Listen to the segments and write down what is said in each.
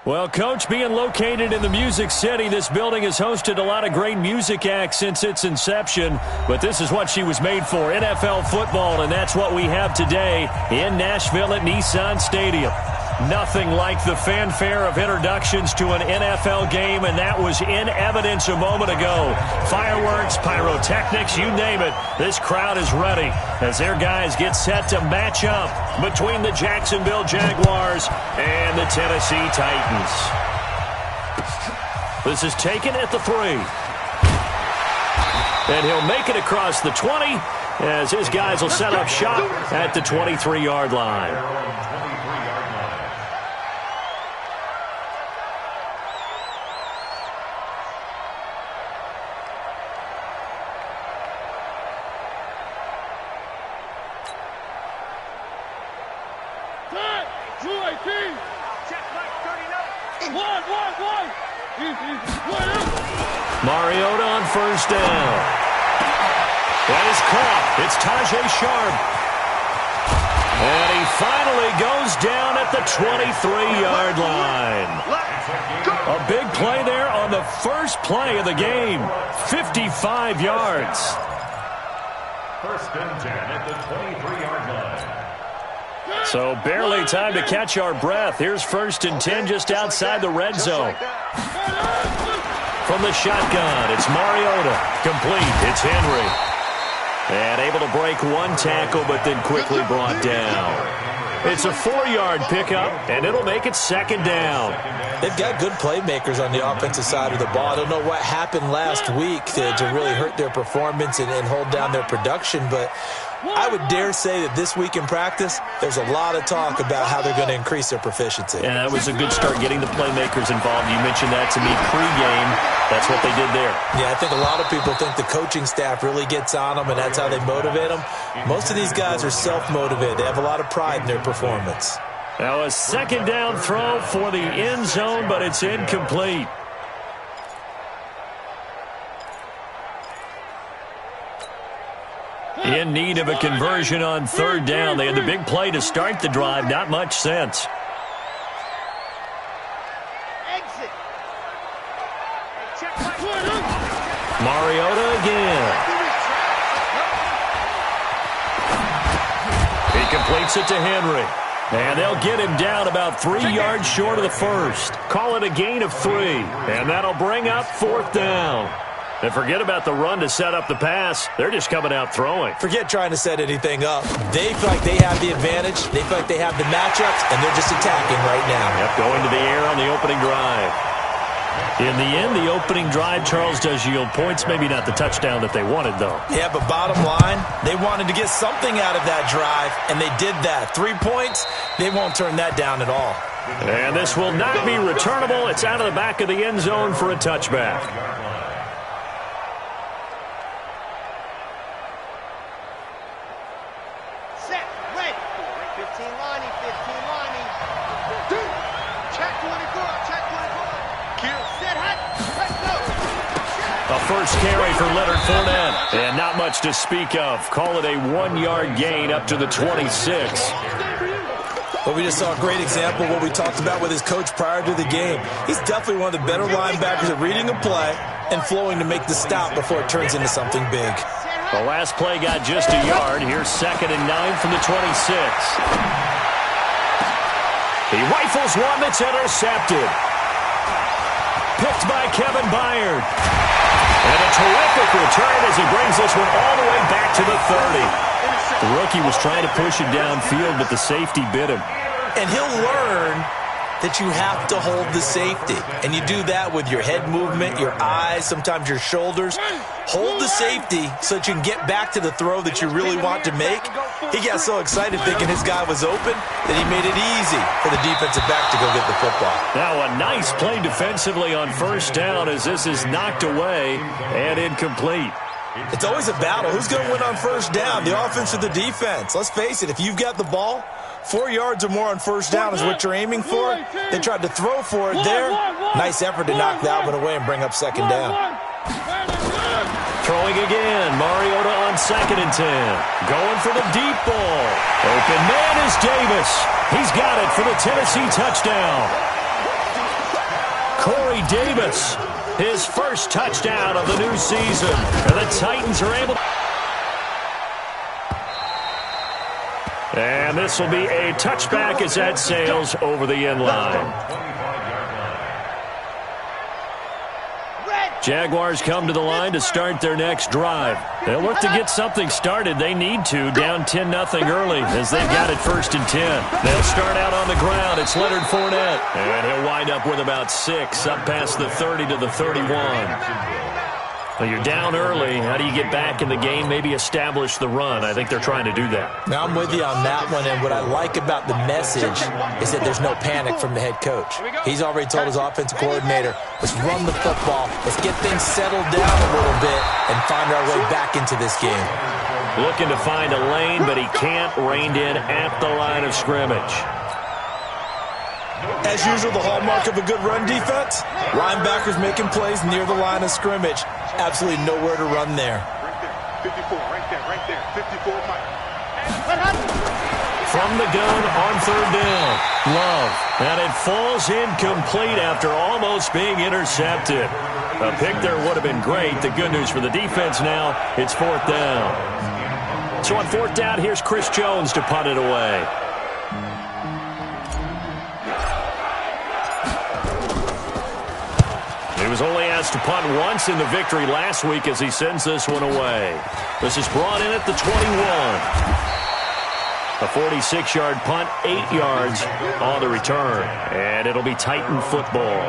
Well, Coach, being located in the Music City, this building has hosted a lot of great music acts since its inception. But this is what she was made for, NFL football, and that's what we have today in Nashville at Nissan Stadium. Nothing like the fanfare of introductions to an NFL game, and that was in evidence a moment ago. Fireworks, pyrotechnics, you name it. This crowd is ready as their guys get set to match up between the Jacksonville Jaguars and the Tennessee Titans. This is taken at the 3. And he'll make it across the 20 as his guys will set up shop at the 23-yard line. Mariota on first down. That is caught. It's Tajay Sharp. And he finally goes down at the 23-yard line. A big play there on the first play of the game. 55 yards. First and 10 at the 23-yard line. So barely time to catch our breath. Here's first and 10 just outside the red zone. From the shotgun, it's Mariota. Complete. It's Henry. And able to break one tackle, but then quickly brought down. It's a 4-yard pickup, and it'll make it second down. They've got good playmakers on the offensive side of the ball. I don't know what happened last week to really hurt their performance and hold down their production, but I would dare say that this week in practice, there's a lot of talk about how they're going to increase their proficiency. And that was a good start getting the playmakers involved. You mentioned that to me pregame. That's what they did there. Yeah, I think a lot of people think the coaching staff really gets on them, and that's how they motivate them. Most of these guys are self-motivated. They have a lot of pride in their performance. Now a second down throw for the end zone, but it's incomplete. In need of a conversion on third down. They had the big play to start the drive. Not much sense. Mariota again. He completes it to Henry. And they'll get him down about 3 yards short of the first. Call it a gain of 3. And that'll bring up fourth down. And forget about the run to set up the pass. They're just coming out throwing. Forget trying to set anything up. They feel like they have the advantage. They feel like they have the matchups, and they're just attacking right now. Yep, going to the air on the opening drive. In the end, the opening drive, Charles, does yield points. Maybe not the touchdown that they wanted, though. Yeah, but bottom line, they wanted to get something out of that drive, and they did that. 3 points, they won't turn that down at all. And this will not be returnable. It's out of the back of the end zone for a touchback. First carry for Leonard Fournette. And not much to speak of. Call it a 1-yard gain up to the 26. Well, we just saw a great example of what we talked about with his coach prior to the game. He's definitely one of the better linebackers at reading a play and flowing to make the stop before it turns into something big. The last play got just a yard. Here's 2nd and 9 from the 26. He rifles one that's intercepted. Picked by Kevin Byard. And a terrific return as he brings this one all the way back to the 30. The rookie was trying to push it downfield, but the safety bit him. And he'll learn that you have to hold the safety. And you do that with your head movement, your eyes, sometimes your shoulders. Hold the safety so that you can get back to the throw that you really want to make. He got so excited thinking his guy was open that he made it easy for the defensive back to go get the football. Now a nice play defensively on first down as this is knocked away and incomplete. It's always a battle. Who's going to win on first down, the offense or the defense? Let's face it, if you've got the ball, 4 yards or more on first down is what you're aiming for. They tried to throw for it there. Nice effort to knock that one away and bring up second down. Throwing again, Mariota on 2nd and 10. Going for the deep ball. Open man is Davis. He's got it for the Tennessee touchdown. Corey Davis, his first touchdown of the new season. And the Titans are able to... And this will be a touchback as that sails over the end line. Jaguars come to the line to start their next drive. They'll look to get something started. They need to, down 10-0 early as they've got it 1st and 10. They'll start out on the ground. It's Leonard Fournette. And he'll wind up with about 6, up past the 30 to the 31. Well, you're down early. How do you get back in the game, maybe establish the run? I think they're trying to do that. Now, I'm with you on that one, and what I like about the message is that there's no panic from the head coach. He's already told his offensive coordinator, let's run the football, let's get things settled down a little bit and find our way back into this game. Looking to find a lane, but he can't. Reined in at the line of scrimmage. As usual, the hallmark of a good run defense, linebackers making plays near the line of scrimmage. Absolutely nowhere to run there. 54, right there, 54, Mike. From the gun on 3rd down, Love. And it falls incomplete after almost being intercepted. A pick there would have been great. The good news for the defense now, it's 4th down. So on 4th down, here's Chris Jones to punt it away. He was only asked to punt once in the victory last week as he sends this one away. This is brought in at the 21. A 46-yard punt, 8 yards on the return. And it'll be Titan football.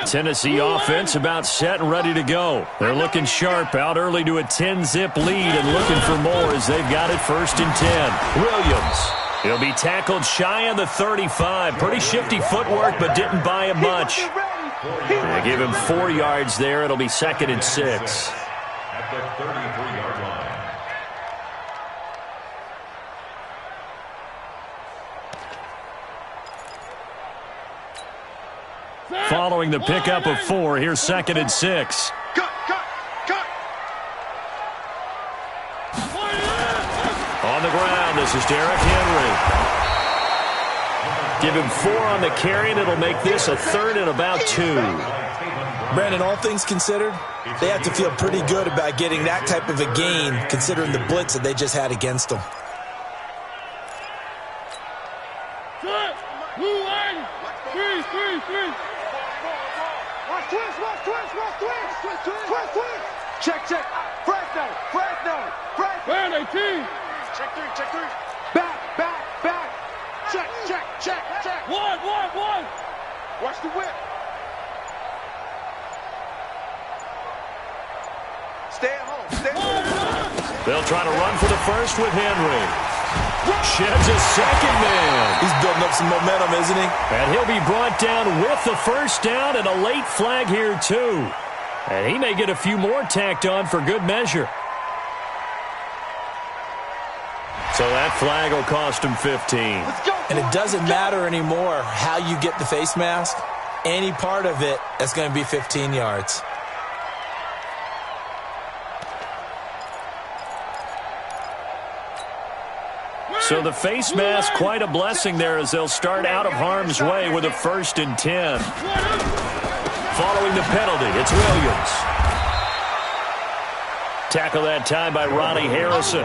Tennessee offense about set and ready to go. They're looking sharp, out early to a 10-zip lead and looking for more as they've got it 1st and 10. Williams. He'll be tackled shy of the 35. Pretty shifty footwork, but didn't buy him much. They give him 4 yards there. It'll be 2nd and 6. At the 33-yard line. Following the pickup of 4, here's 2nd and 6. Cut. On the ground, this is Derrick Henry. Give him 4 on the carry, and it'll make this a 3rd and about 2. Brandon, all things considered, they have to feel pretty good about getting that type of a gain considering the blitz that they just had against them. Check. Fresno. Where are they, team? Check 3. Back. Check. One. Watch the whip. Stay at home. They'll try to run for the first with Henry. Sheds a second man. He's building up some momentum, isn't he? And he'll be brought down with the first down and a late flag here, too. And he may get a few more tacked on for good measure. So that flag will cost him 15. And it doesn't matter anymore how you get the face mask. Any part of it, that's going to be 15 yards. So the face mask, quite a blessing there as they'll start out of harm's way with a 1st and 10. Following the penalty, it's Williams. Tackle that time by Ronnie Harrison.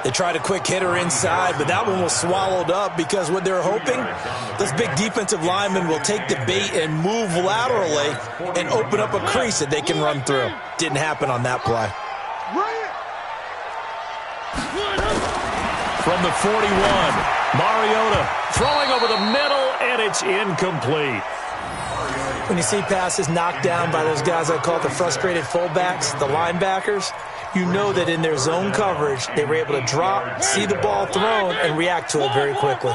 They tried a quick hitter inside, but that one was swallowed up because what they're hoping, those big defensive linemen will take the bait and move laterally and open up a crease that they can run through. Didn't happen on that play. From the 41, Mariota throwing over the middle, and it's incomplete. When you see passes knocked down by those guys I call the frustrated fullbacks, the linebackers, you know that in their zone coverage, they were able to drop, see the ball thrown, and react to it very quickly.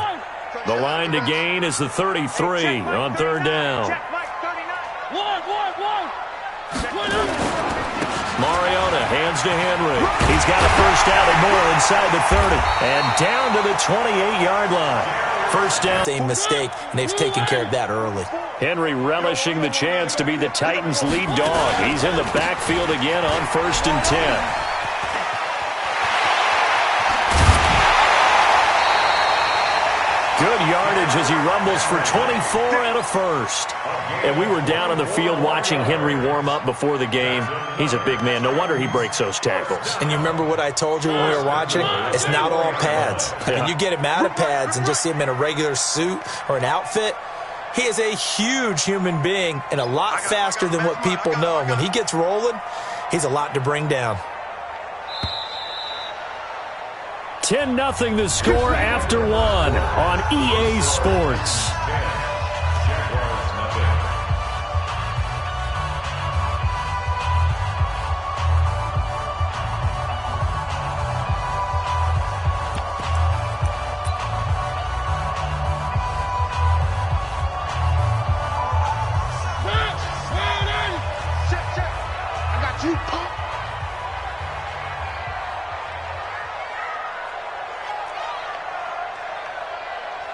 The line to gain is the 33 on 3rd down. Mariota hands to Henry. He's got a first down and more inside the 30. And down to the 28-yard line. First down. Same mistake, and they've taken care of that early. Henry relishing the chance to be the Titans' lead dog. He's in the backfield again on 1st and 10. Good yardage as he rumbles for 24 and a first. And we were down on the field watching Henry warm up before the game. He's a big man. No wonder he breaks those tackles. And you remember what I told you when we were watching? It's not all pads. I mean, you get him out of pads and just see him in a regular suit or an outfit. He is a huge human being and a lot faster than what people know. And when he gets rolling, he's a lot to bring down. 10-0 the score after 1 on EA Sports.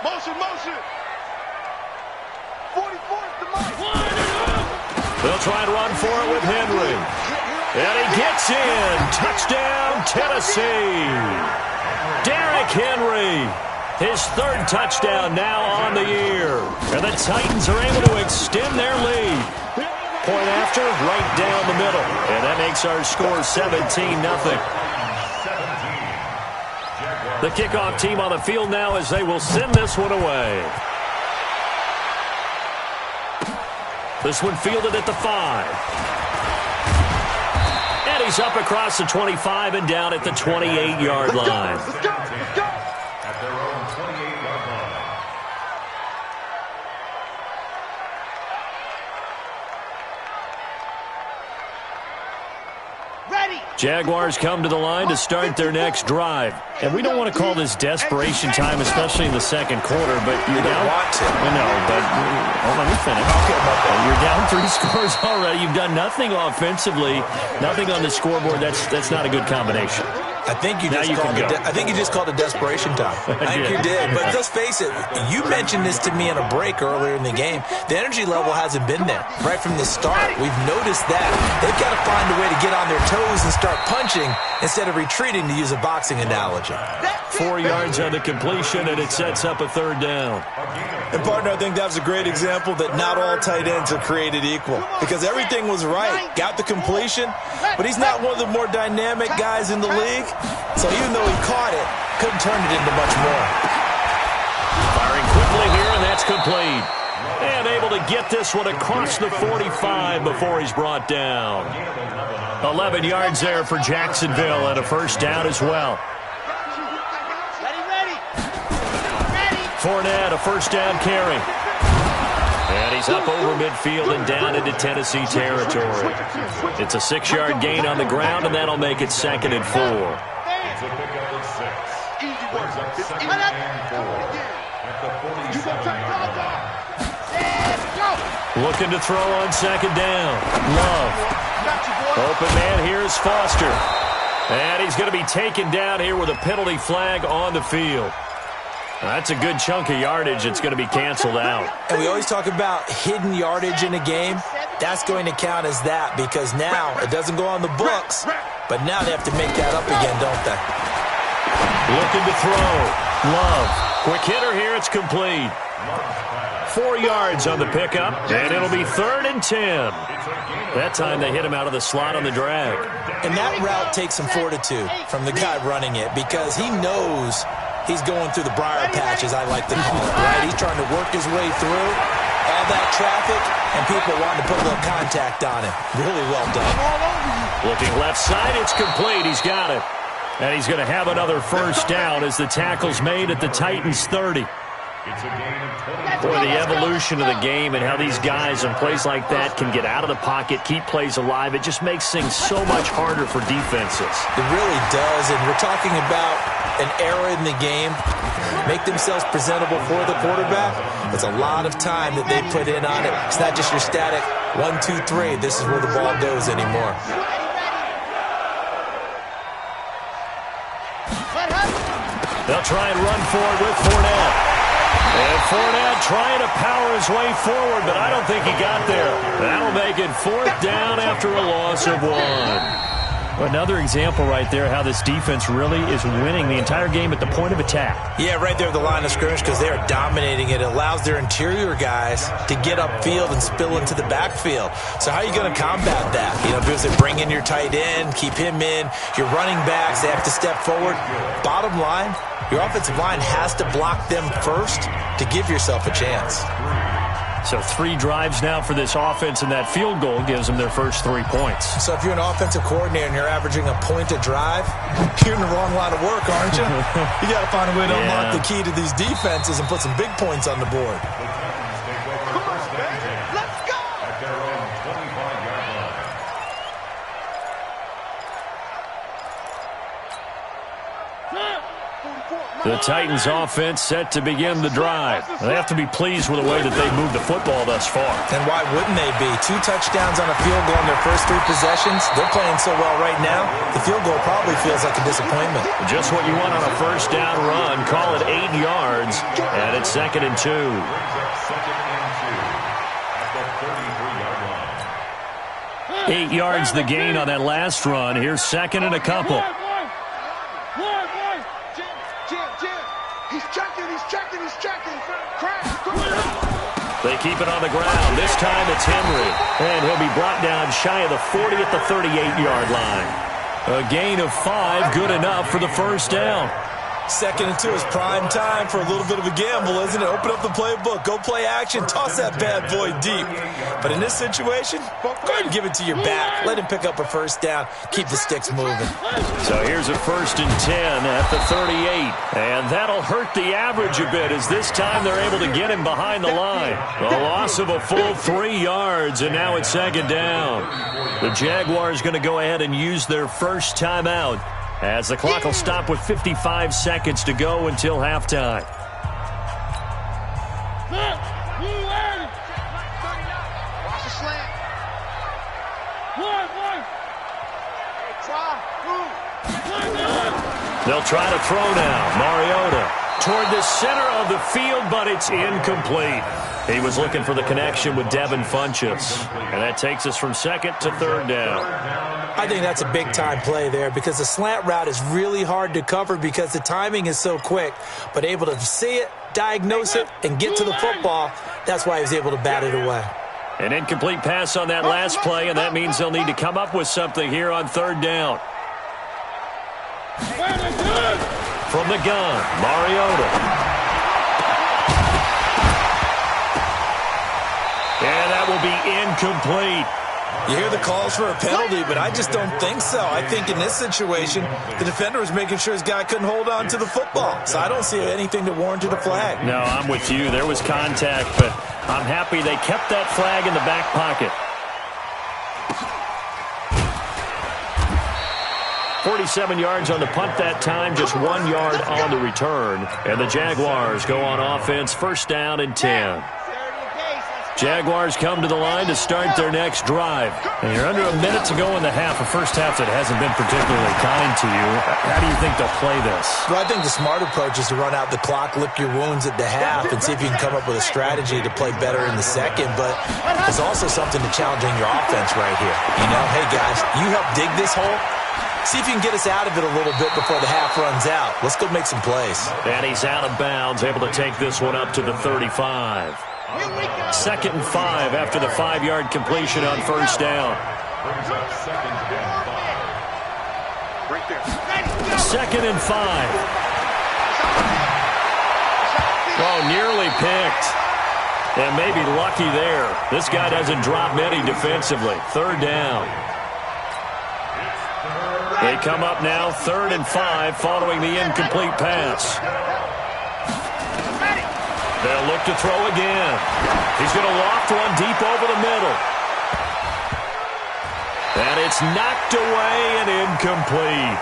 Motion, motion. 44 is the mark. They'll try and run for it with Henry. And he gets in. Touchdown, Tennessee. Derrick Henry. His 3rd touchdown now on the year. And the Titans are able to extend their lead. Point after, right down the middle. And that makes our score 17-0. The kickoff team on the field now as they will send this one away. This one fielded at the 5. And he's up across the 25 and down at the 28-yard line. Let's go, let's go. At their own 28-yard line. Ready. Jaguars come to the line to start their next drive. And we don't want to call this desperation time, especially in the second quarter, but you're down. Want to. I know, but let me finish. You're down 3 scores already. You've done nothing offensively, nothing on the scoreboard. That's not a good combination. I think you just called it desperation time. I think you did. But let's face it, you mentioned this to me in a break earlier in the game. The energy level hasn't been there right from the start. We've noticed that. They've got to find a way to get on their toes and start punching instead of retreating, to use a boxing analogy. 4 yards on the completion, and it sets up a 3rd down. And, partner, I think that was a great example that not all tight ends are created equal, because everything was right. Got the completion, but he's not one of the more dynamic guys in the league. So even though he caught it, couldn't turn it into much more. Firing quickly here, and that's complete. And able to get this one across the 45 before he's brought down. 11 yards there for Jacksonville, and a 1st down as well. Fournette, a 1st down carry. And he's up over midfield and down into Tennessee territory. It's a 6-yard gain on the ground, and that'll make it 2nd and 4. It's a pickup of 6. Brings up 2nd and 4 at the 47-yard line. Looking to throw on 2nd down. Love. Open man here is Foster. And he's going to be taken down here with a penalty flag on the field. That's a good chunk of yardage. It's going to be canceled out. And we always talk about hidden yardage in a game. That's going to count as that, because now it doesn't go on the books, but now they have to make that up again, don't they? Looking to throw. Love. Quick hitter here. It's complete. 4 yards on the pickup, and it'll be 3rd and 10. That time they hit him out of the slot on the drag. And that route takes some fortitude from the guy running it, because he knows he's going through the briar patch, as I like to call it, right? He's trying to work his way through all that traffic, and people wanting to put a little contact on him. Really well done. Looking left side, it's complete. He's got it. And he's going to have another 1st down as the tackle's made at the Titans' 30. It's a gain of 20. Boy, the evolution of the game and how these guys in plays like that can get out of the pocket, keep plays alive, it just makes things so much harder for defenses. It really does, and we're talking about an era in the game, make themselves presentable for the quarterback. It's a lot of time that they put in on it. It's not just your static 1, 2, 3. This is where the ball goes anymore. They'll try and run for it with Fournette. And Fournette trying to power his way forward, but I don't think he got there. That'll make it 4th down after a loss of 1. Another example right there how this defense really is winning the entire game at the point of attack. Yeah, right there at the line of scrimmage because they are dominating it. It allows their interior guys to get upfield and spill into the backfield. So how are you going to combat that? You know, because they bring in your tight end, keep him in. Your running backs, they have to step forward. Bottom line, your offensive line has to block them first to give yourself a chance. So 3 drives now for this offense, and that field goal gives them their first 3 points. So if you're an offensive coordinator and you're averaging a point a drive, you're in the wrong line of work, aren't you? You got to find a way to unlock the key to these defenses and put some big points on the board. Come on, baby. Let's go. At their own 25-yard line. The Titans offense set to begin the drive. They have to be pleased with the way that they've moved the football thus far. And why wouldn't they be? 2 touchdowns on a field goal in their first 3 possessions. They're playing so well right now, the field goal probably feels like a disappointment. Just what you want on a first down run. Call it 8 yards, and it's 2nd and 2. Brings up 2nd and 2 at the 33-yard line. 8 yards the gain on that last run. Here's 2nd and a couple. He's checking. Crash. They keep it on the ground. This time it's Henry. And he'll be brought down shy of the 40 at the 38-yard line. A gain of 5, good enough for the first down. 2nd and 2 is prime time for a little bit of a gamble, isn't it? Open up the playbook, go play action, toss that bad boy deep. But in this situation, go ahead and give it to your back. Let him pick up a first down. Keep the sticks moving. So here's a 1st and 10 at the 38. And that'll hurt the average a bit as this time they're able to get him behind the line. A loss of a full 3 yards, and now it's 2nd down. The Jaguars going to go ahead and use their first timeout, as the clock will stop with 55 seconds to go until halftime. Watch the slant. They'll try to throw now. Mariota toward the center of the field, but it's incomplete. He was looking for the connection with Devin Funchess. And that takes us from 2nd to 3rd down. I think that's a big-time play there because the slant route is really hard to cover because the timing is so quick. But able to see it, diagnose it, and get to the football, that's why he was able to bat it away. An incomplete pass on that last play, and that means they'll need to come up with something here on 3rd down. From the gun, Mariota. And that will be incomplete. You hear the calls for a penalty, but I just don't think so. I think in this situation, the defender was making sure his guy couldn't hold on to the football. So I don't see anything that warranted a flag. No, I'm with you. There was contact, but I'm happy they kept that flag in the back pocket. 47 yards on the punt that time, just 1 yard on the return. And the Jaguars go on offense, 1st down and 10. Jaguars come to the line to start their next drive. And you're under a minute to go in the half, a first half that hasn't been particularly kind to you. How do you think they'll play this? Well, I think the smart approach is to run out the clock, lick your wounds at the half, and see if you can come up with a strategy to play better in the second. But there's also something to challenging your offense right here. You know, hey, guys, you help dig this hole. See if you can get us out of it a little bit before the half runs out. Let's go make some plays. And he's out of bounds, able to take this one up to the 35. 2nd and 5 after the 5-yard completion on 1st down. Brings up 2nd and 5. Right there. 2nd and 5. Oh, nearly picked. And maybe lucky there. This guy doesn't drop many defensively. 3rd down. They come up now 3rd and 5 following the incomplete pass. They'll look to throw again. He's going to loft one deep over the middle. And it's knocked away and incomplete.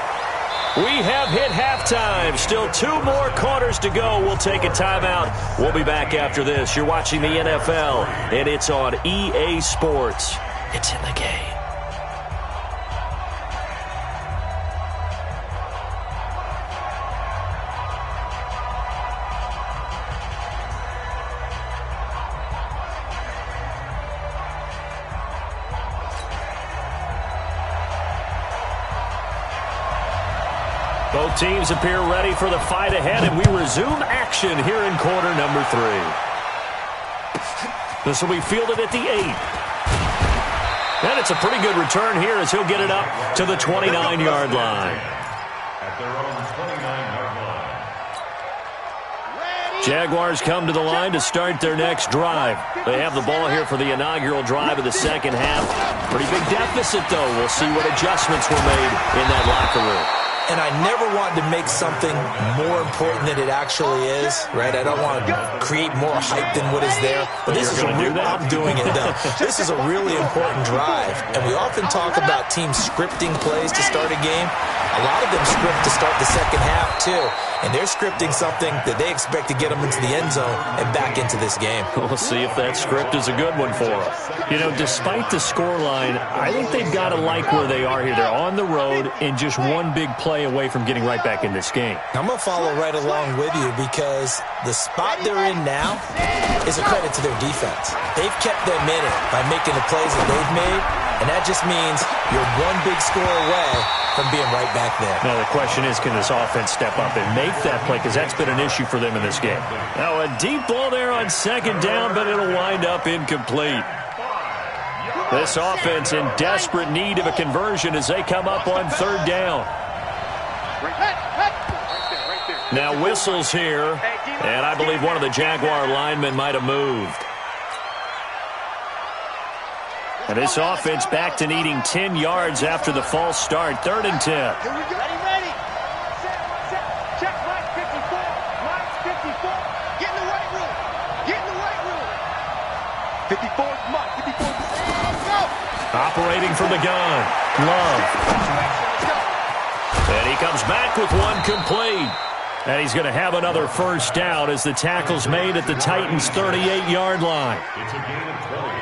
We have hit halftime. Still 2 more quarters to go. We'll take a timeout. We'll be back after this. You're watching the NFL, and it's on EA Sports. It's in the game. Both teams appear ready for the fight ahead, and we resume action here in quarter number 3. This will be fielded at the 8. And it's a pretty good return here as he'll get it up to the 29-yard line. At their own 29-yard line. Jaguars come to the line to start their next drive. They have the ball here for the inaugural drive of the second half. Pretty big deficit, though. We'll see what adjustments were made in that locker room. And I never want to make something more important than it actually is, right? I don't want to create more hype than what is there. But this is I'm doing it, though. This is a really important drive. And we often talk about teams scripting plays to start a game. A lot of them script to start the second half, too. And they're scripting something that they expect to get them into the end zone and back into this game. We'll see if that script is a good one for them. You know, despite the scoreline, I think they've got to like where they are here. They're on the road and just one big play away from getting right back in this game. I'm going to follow right along with you because the spot they're in now is a credit to their defense. They've kept them in it by making the plays that they've made, and that just means you're one big score away from being right back there. Now, the question is, can this offense step up and make that play? Because that's been an issue for them in this game. Now, a deep ball there on second down, but it'll wind up incomplete. This offense in desperate need of a conversion as they come up on third down. Now, whistles here, and I believe one of the Jaguar linemen might have moved. And this offense back to needing 10 yards after the false start. 3rd and 10. Here we go. Ready. Set. Check right 54. Right 54. Get in the right room. Get in the right room. 54 is Mike. 54 is go. Operating from the gun. Love. And he comes back with one complete. And he's going to have another first down as the tackle's made at the Titans' 38-yard line.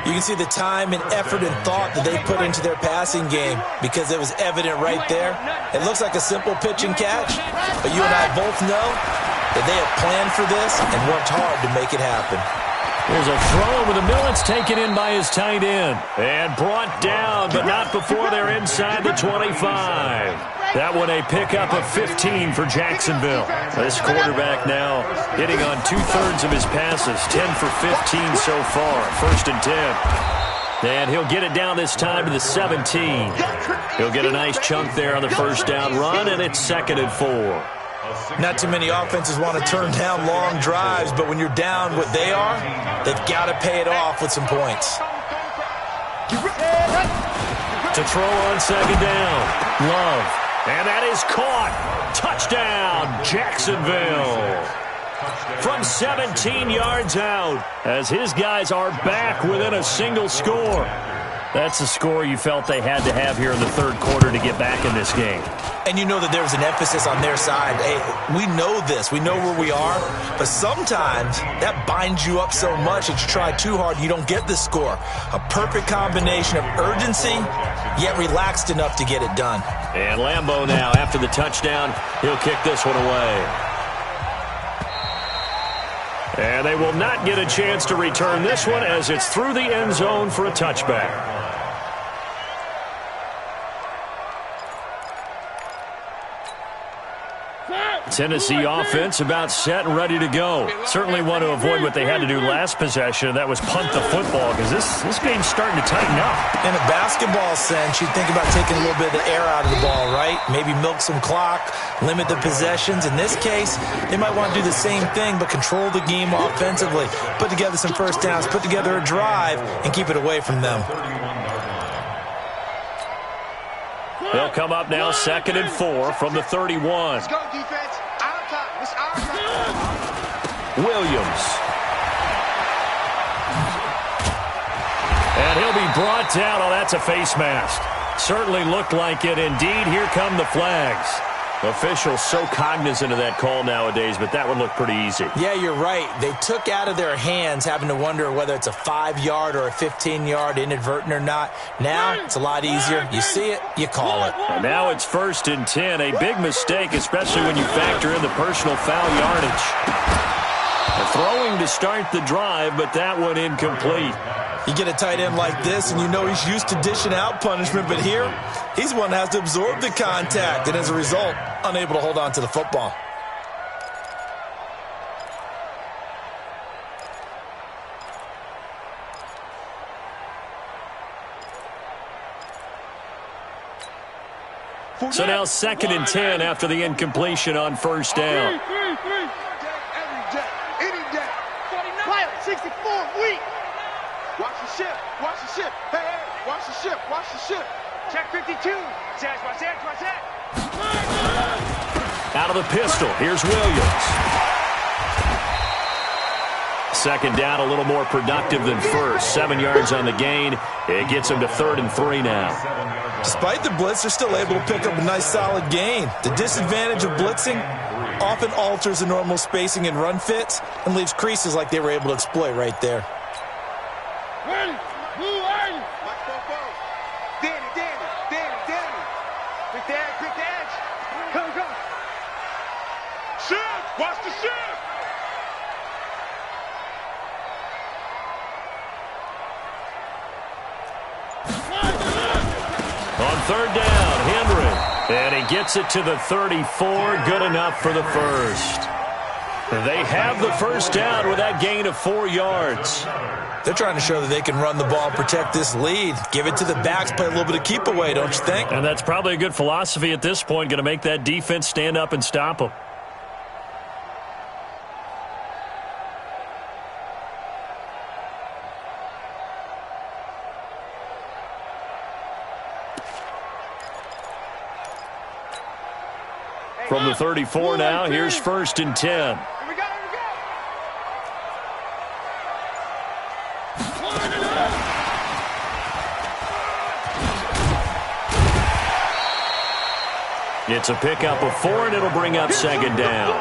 You can see the time and effort and thought that they put into their passing game because it was evident right there. It looks like a simple pitch and catch, but you and I both know that they have planned for this and worked hard to make it happen. There's a throw over the middle. It's taken in by his tight end. And brought down, but not before they're inside the 25. That one a pickup of 15 for Jacksonville. This quarterback now hitting on 2/3 of his passes. 10 for 15 so far. 1st and 10. And he'll get it down this time to the 17. He'll get a nice chunk there on the first down run, and it's 2nd and 4. Not too many offenses want to turn down long drives, but when you're down what they are, they've got to pay it off with some points. To throw on 2nd down. Love. And that is caught. Touchdown, Jacksonville. From 17 yards out, as his guys are back within a single score. That's the score you felt they had to have here in the 3rd quarter to get back in this game. And you know that there was an emphasis on their side. Hey, we know this. We know where we are. But sometimes that binds you up so much that you try too hard, you don't get the score. A perfect combination of urgency, yet relaxed enough to get it done. And Lambeau now, after the touchdown, he'll kick this one away. And they will not get a chance to return this one as it's through the end zone for a touchback. Tennessee offense about set and ready to go. Certainly want to avoid what they had to do last possession, and that was punt the football, because this game's starting to tighten up. In a basketball sense, you'd think about taking a little bit of the air out of the ball, right? Maybe milk some clock, limit the possessions. In this case, they might want to do the same thing, but control the game offensively. Put together some first downs, put together a drive, and keep it away from them. They'll come up now 2nd and 4 from the 31. Let's go, defense. Our time. It's our time. Williams. And he'll be brought down. Oh, that's a face mask. Certainly looked like it. Indeed, here come the flags. Officials so cognizant of that call nowadays, but that would look pretty easy. Yeah, you're right. They took out of their hands having to wonder whether it's a 5-yard or a 15-yard inadvertent or not. Now, it's a lot easier. You see it, you call it. And now it's 1st and 10. A big mistake, especially when you factor in the personal foul yardage. Throwing to start the drive, but that one incomplete. You get a tight end like this, and you know he's used to dishing out punishment, but here, he's one that has to absorb the contact, and as a result, unable to hold on to the football. So now 2nd and 10 after the incompletion on first down. Any day. 64, weak. Watch the ship. Watch the ship. Hey, watch the ship. Watch the ship. Check 52. Watch that. Out of the pistol, here's Williams. 2nd down, a little more productive than first. 7 yards on the gain. It gets him to 3rd and 3 now. Despite the blitz, they're still able to pick up a nice solid gain. The disadvantage of blitzing often alters the normal spacing and run fits and leaves creases like they were able to exploit right there. Quick edge. Go. Ship. Watch the ship. On 3rd down, Henry. And he gets it to the 34. Good enough for the first. They have the first down with that gain of 4 yards. They're trying to show that they can run the ball, protect this lead. Give it to the backs, play a little bit of keep away, don't you think? And that's probably a good philosophy at this point, going to make that defense stand up and stop them. From the 34 now, here's 1st and 10. Here we go. It's a pickup of 4, and it'll bring up 2nd down.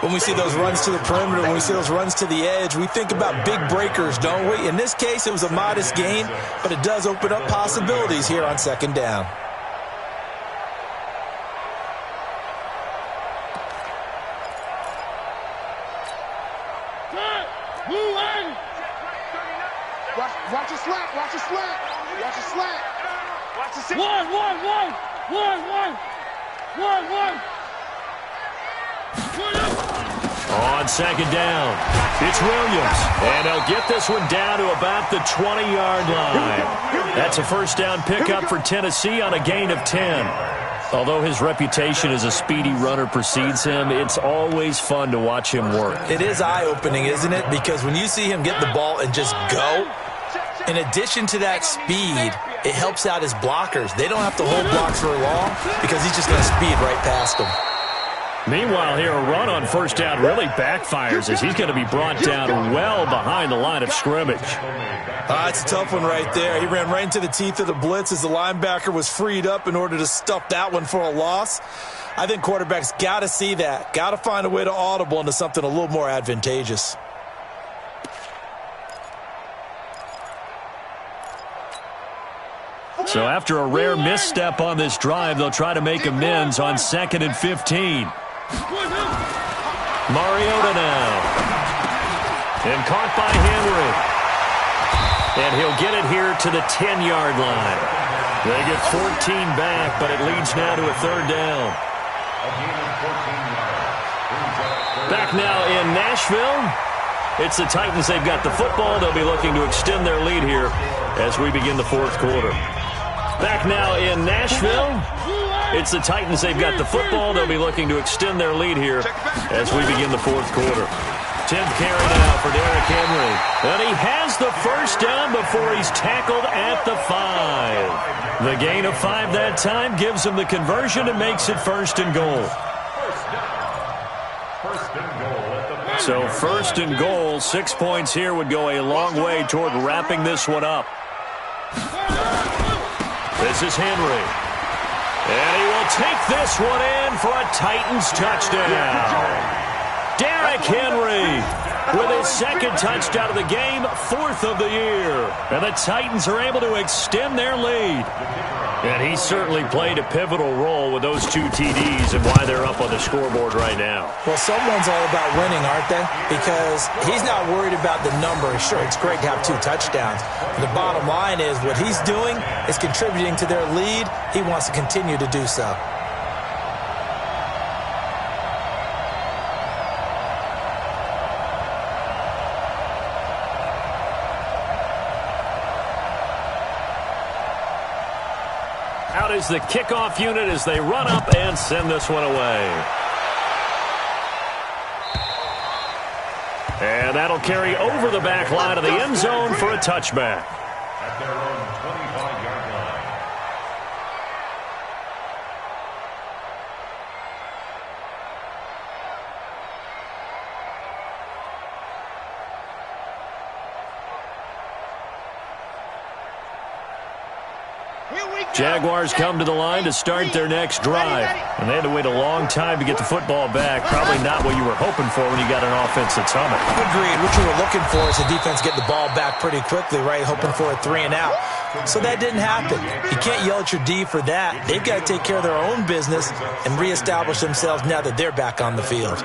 When we see those runs to the perimeter, when we see those runs to the edge, we think about big breakers, don't we? In this case, it was a modest gain, but it does open up possibilities here on 2nd down. Watch your slant. Watch your slant. Watch the slant. One. On 2nd down, it's Williams. And they'll get this one down to about the 20-yard line. That's a first down pickup for Tennessee on a gain of 10. Although his reputation as a speedy runner precedes him, it's always fun to watch him work. It is eye-opening, isn't it? Because when you see him get the ball and just go, in addition to that speed, it helps out his blockers. They don't have to hold blocks very long because he's just going to speed right past them. Meanwhile, here, a run on first down really backfires as he's going to be brought down well behind the line of scrimmage. It's a tough one right there. He ran right into the teeth of the blitz as the linebacker was freed up in order to stuff that one for a loss. I think quarterbacks got to see that. Got to find a way to audible into something a little more advantageous. So after a rare misstep on this drive, they'll try to make amends on 2nd and 15. Mariota now. And caught by Henry. And he'll get it here to the 10-yard line. They get 14 back, but it leads now to a 3rd down. Back now in Nashville. It's the Titans. They've got the football. They'll be looking to extend their lead here as we begin the 4th quarter. Back now in Nashville. It's the Titans. They've got the football. They'll be looking to extend their lead here as we begin the 4th quarter. 10th carry now for Derrick Henry. And he has the first down before he's tackled at the 5. The gain of 5 that time gives him the conversion and makes it 1st and goal. So 1st and goal, 6 points here would go a long way toward wrapping this one up. This is Henry. And he will take this one in for a Titans touchdown. Derrick Henry with his 2nd touchdown of the game, 4th of the year. And the Titans are able to extend their lead. And he certainly played a pivotal role with those 2 TDs and why they're up on the scoreboard right now. Well, someone's all about winning, aren't they? Because he's not worried about the number. Sure, it's great to have 2 touchdowns. But the bottom line is what he's doing is contributing to their lead. He wants to continue to do so. Out is the kickoff unit as they run up and send this one away. And that'll carry over the back line of the end zone for a touchback. At their own 25-yard line. Jaguars come to the line to start their next drive. And they had to wait a long time to get the football back. Probably not what you were hoping for when you got an offense that's humming. Agreed. What you were looking for is the defense getting the ball back pretty quickly, right? Hoping for a 3 and out. So that didn't happen. You can't yell at your D for that. They've got to take care of their own business and reestablish themselves now that they're back on the field.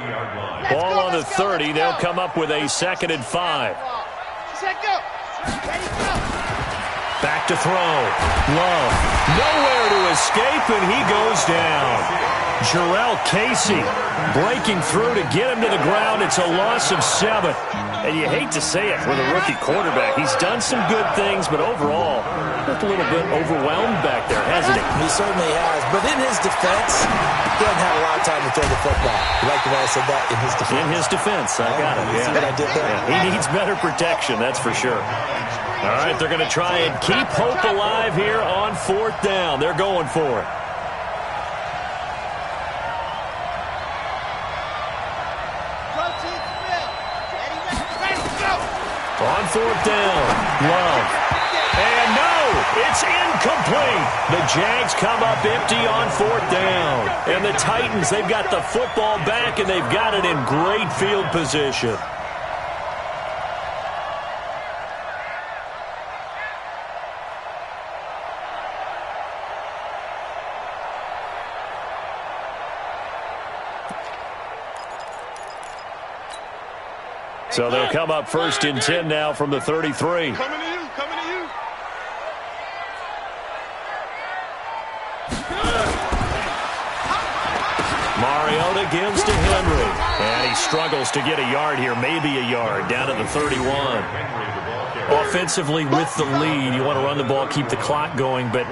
Ball on the 30. They'll come up with a 2nd and 5. Set, go. Ready, go. Back to throw. Love. Nowhere to escape, and he goes down. Jarrell Casey breaking through to get him to the ground. It's a loss of 7. And you hate to say it with a rookie quarterback. He's done some good things, but overall, looked a little bit overwhelmed back there, hasn't he? He certainly has. But in his defense, he hasn't had a lot of time to throw the football. You like the way I said that? In his defense. In his defense. I got it. See what I did there? Yeah, he needs better protection, that's for sure. All right, they're going to try and keep hope alive here on 4th down. They're going for it. On 4th down, Love. And no, it's incomplete. The Jags come up empty on 4th down. And the Titans, they've got the football back, and they've got it in great field position. So they'll come up 1st and 10 now from the 33. Coming to you, coming to you. Mariota gives to Henry. And he struggles to get a yard here, maybe a yard, down to the 31. Offensively with the lead, you want to run the ball, keep the clock going, but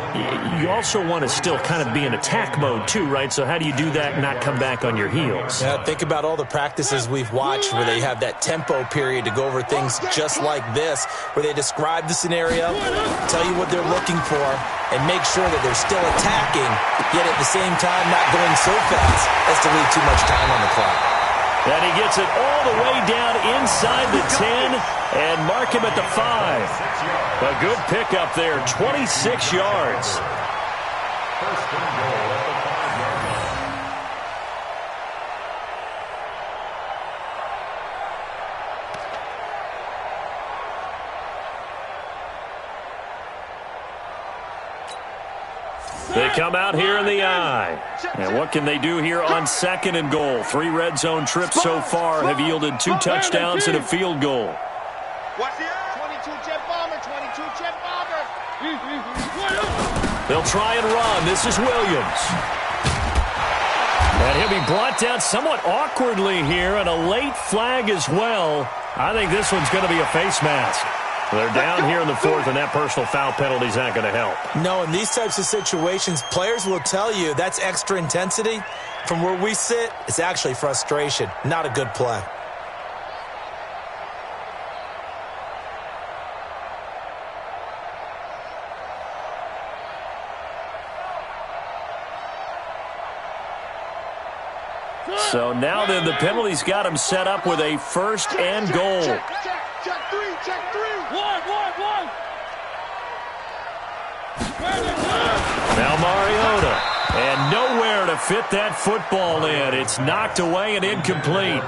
you also want to still kind of be in attack mode too, right? So how do you do that and not come back on your heels? Yeah, think about all the practices we've watched where they have that tempo period to go over things just like this, where they describe the scenario, tell you what they're looking for, and make sure that they're still attacking, yet at the same time not going so fast as to leave too much time on the clock. And he gets it all the way down inside the 10 and mark him at the 5. A good pickup there, 26 yards. 1st and goal at the 5-yard line. They come out here in the eye. And what can they do here on 2nd and goal? 3 red zone trips so far have yielded 2 touchdowns and a field goal. Watch the 22 jet bomber, 22 jet bomber. They'll try and run. This is Williams. And he'll be brought down somewhat awkwardly here, and a late flag as well. I think this one's going to be a face mask. They're down here in the 4th, and that personal foul penalty is not going to help. No, in these types of situations, players will tell you that's extra intensity. From where we sit, it's actually frustration, not a good play. So now then, the penalty's got him set up with a 1st and goal. Check 3, check 3. One. Now Mariota, and nowhere to fit that football in. It's knocked away and incomplete.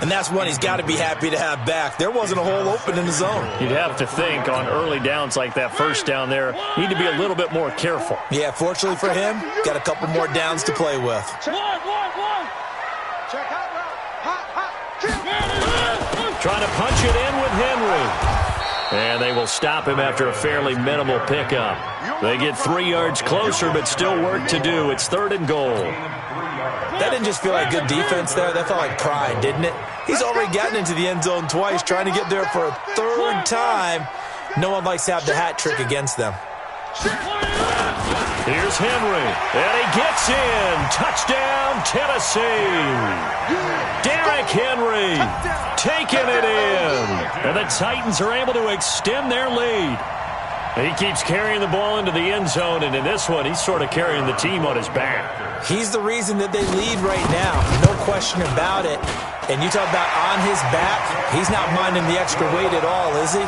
And that's one he's got to be happy to have back. There wasn't a hole open in the zone. You'd have to think on early downs like that first down there, need to be a little bit more careful. Yeah, fortunately for him, got a couple more downs to play with. Trying to punch it in with Henry. And they will stop him after a fairly minimal pickup. They get 3 yards closer, but still work to do. It's 3rd and goal. That didn't just feel like good defense there. That felt like pride, didn't it? He's already gotten into the end zone twice, trying to get there for a 3rd time. No one likes to have the hat trick against them. Here's Henry, and he gets in. Touchdown, Tennessee. Derrick Henry taking it in. And the Titans are able to extend their lead. He keeps carrying the ball into the end zone, and in this one, he's sort of carrying the team on his back. He's the reason that they lead right now. No question about it. And you talk about on his back, he's not minding the extra weight at all, is he?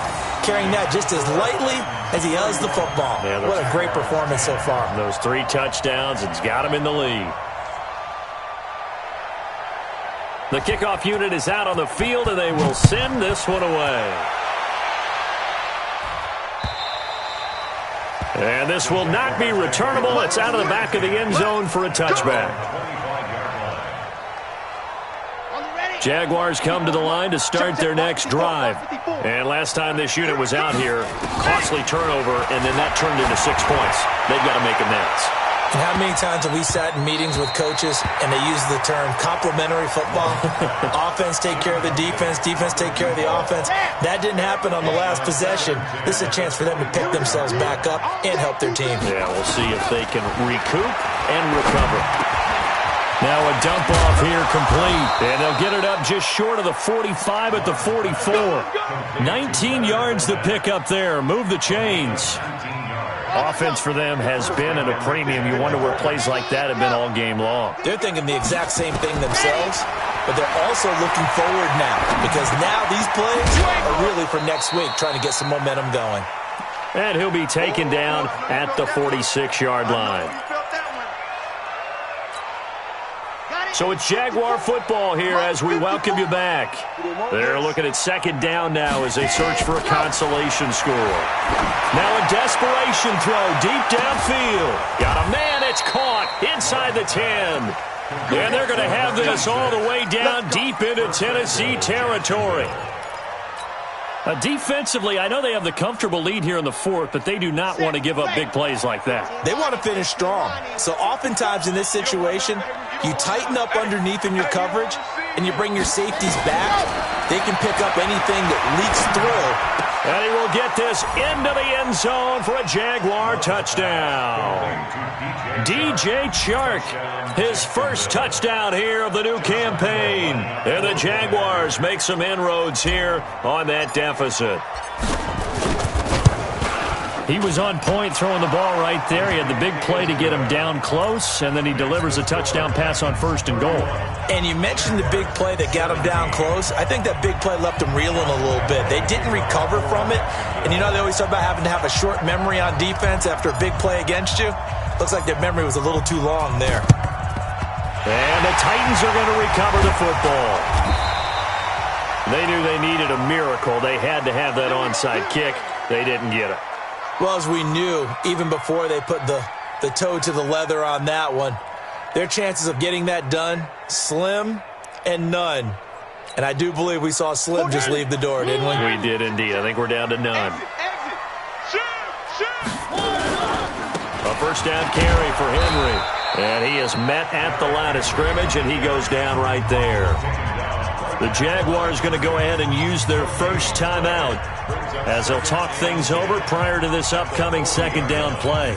Carrying that just as lightly as he does the football. Yeah, what a great performance so far. Those 3 touchdowns, it's got him in the lead. The kickoff unit is out on the field, and they will send this one away. And this will not be returnable. It's out of the back of the end zone for a touchback. Jaguars come to the line to start their next drive. And last time this unit was out here, costly turnover, and then that turned into 6 points. They've got to make amends. And how many times have we sat in meetings with coaches and they use the term complementary football? Offense take care of the defense, defense take care of the offense. That didn't happen on the last possession. This is a chance for them to pick themselves back up and help their team. Yeah, we'll see if they can recoup and recover. Now a dump off here complete, and they'll get it up just short of the 45 at the 44. 19 yards to pick up there. Move the chains. Offense for them has been at a premium. You wonder where plays like that have been all game long. They're thinking the exact same thing themselves, but they're also looking forward now, because now these plays are really for next week, trying to get some momentum going. And he'll be taken down at the 46-yard line. So it's Jaguar football here as we welcome you back. They're looking at 2nd down now as they search for a consolation score. Now a desperation throw deep downfield. Got a man, it's caught inside the 10. And they're going to have this all the way down deep into Tennessee territory. Defensively, I know they have the comfortable lead here in the 4th, but they do not want to give up big plays like that. They want to finish strong. So oftentimes in this situation, you tighten up underneath in your coverage, and you bring your safeties back. They can pick up anything that leaks through. And he will get this into the end zone for a Jaguar touchdown. DJ Chark, his first touchdown here of the new campaign. And the Jaguars make some inroads here on that deficit. He was on point throwing the ball right there. He had the big play to get him down close, and then he delivers a touchdown pass on 1st and goal. And you mentioned the big play that got him down close. I think that big play left him reeling a little bit. They didn't recover from it. And you know they always talk about having to have a short memory on defense after a big play against you. Looks like their memory was a little too long there. And the Titans are going to recover the football. They knew they needed a miracle. They had to have that onside kick. They didn't get it. Well, as we knew, even before they put the toe to the leather on that one, their chances of getting that done, slim and none. And I do believe we saw Slim just leave the door, didn't we? We did indeed. I think we're down to none. A 1st down carry for Henry. And he is met at the line of scrimmage, and he goes down right there. The Jaguars going to go ahead and use their first timeout as they'll talk things over prior to this upcoming 2nd down play.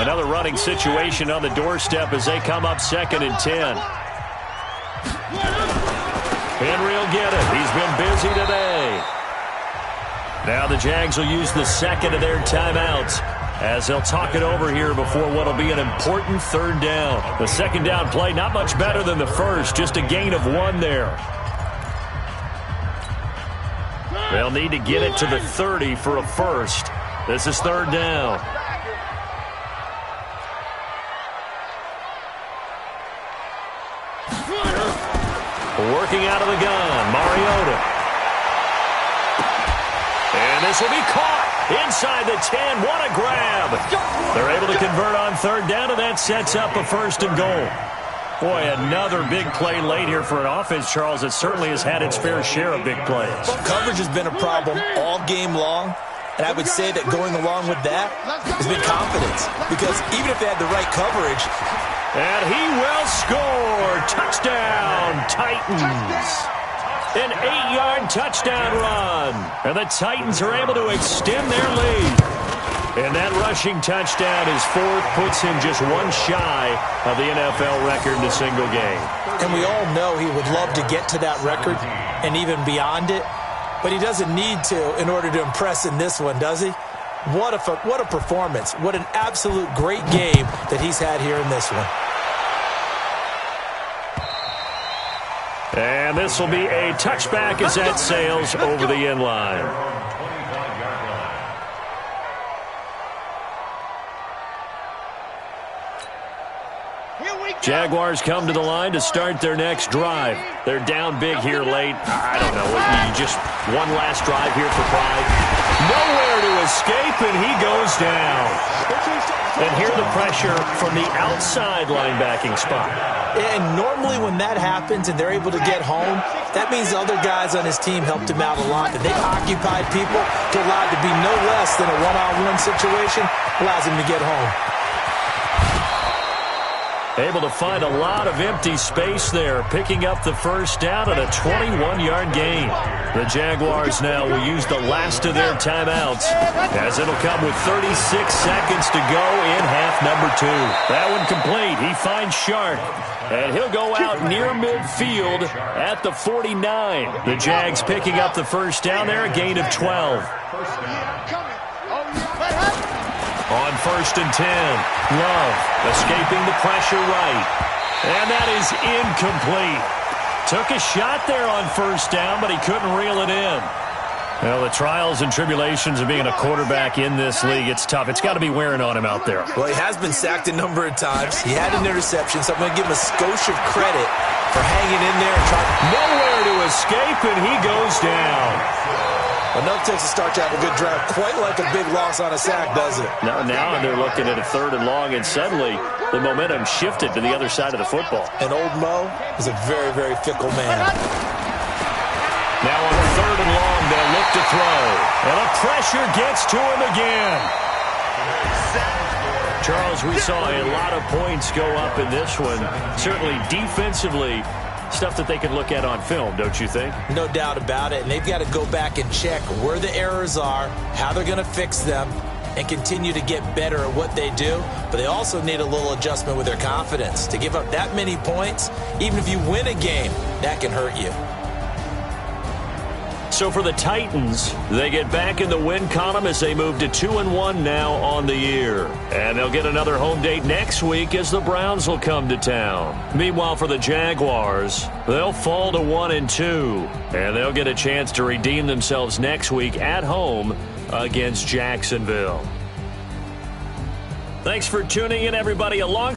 Another running situation on the doorstep as they come up 2nd and 10. Henry will get it. He's been busy today. Now the Jags will use the 2nd of their timeouts as they'll talk it over here before what will be an important 3rd down. The 2nd down play not much better than the first, just a gain of 1 there. They'll need to get it to the 30 for a first. This is 3rd down. Working out of the gun, Mariota. And this will be caught inside the 10. What a grab. They're able to convert on third down, and that sets up a first and goal. Boy, another big play late here for an offense, Charles, that certainly has had its fair share of big plays. Coverage has been a problem all game long, and I would say that going along with that has been confidence. Because even if they had the right coverage... And he will score. Touchdown, Titans. An 8-yard touchdown run. And the Titans are able to extend their lead. And that rushing touchdown is fourth, puts him just one shy of the NFL record in a single game. And we all know he would love to get to that record and even beyond it, but he doesn't need to in order to impress in this one, does he? What a performance. What an absolute great game that he's had here in this one. And this will be a touchback as that sails over the end line. Jaguars come to the line to start their next drive. They're down big here late. I don't know. Just one last drive here for pride. Nowhere to escape, and he goes down. And here the pressure from the outside linebacking spot. And normally when that happens and they're able to get home, that means the other guys on his team helped him out a lot. And they've occupied people to allow it to be no less than a one-on-one situation, allows him to get home. Able to find a lot of empty space there, picking up the first down at a 21-yard gain. The Jaguars now will use the last of their timeouts, as it'll come with 36 seconds to go in half number 2. That one complete. He finds Shark, and he'll go out near midfield at the 49. The Jags picking up the first down there, a gain of 12. On first and 10, Love escaping the pressure right. And that is incomplete. Took a shot there on first down, but he couldn't reel it in. Well, the trials and tribulations of being a quarterback in this league, it's tough. It's got to be wearing on him out there. Well, he has been sacked a number of times. He had an interception, so I'm going to give him a skosh of credit for hanging in there and trying. Nowhere to escape, and he goes down. Enough takes to start to have a good drive. Quite like a big loss on a sack, does it? Now they're looking at a third and long, and suddenly the momentum shifted to the other side of the football. And old Mo is a very, very fickle man. Now on third and long, they'll look to throw. And the pressure gets to him again. Charles, we saw a lot of points go up in this one. Certainly defensively, stuff that they can look at on film, don't you think? No doubt about it. And they've got to go back and check where the errors are, how they're going to fix them, and continue to get better at what they do. But they also need a little adjustment with their confidence. To give up that many points, even if you win a game, that can hurt you. So for the Titans, they get back in the win column as they move to 2-1 now on the year. And they'll get another home date next week as the Browns will come to town. Meanwhile, for the Jaguars, they'll fall to 1-2. And they'll get a chance to redeem themselves next week at home against Jacksonville. Thanks for tuning in, everybody. Along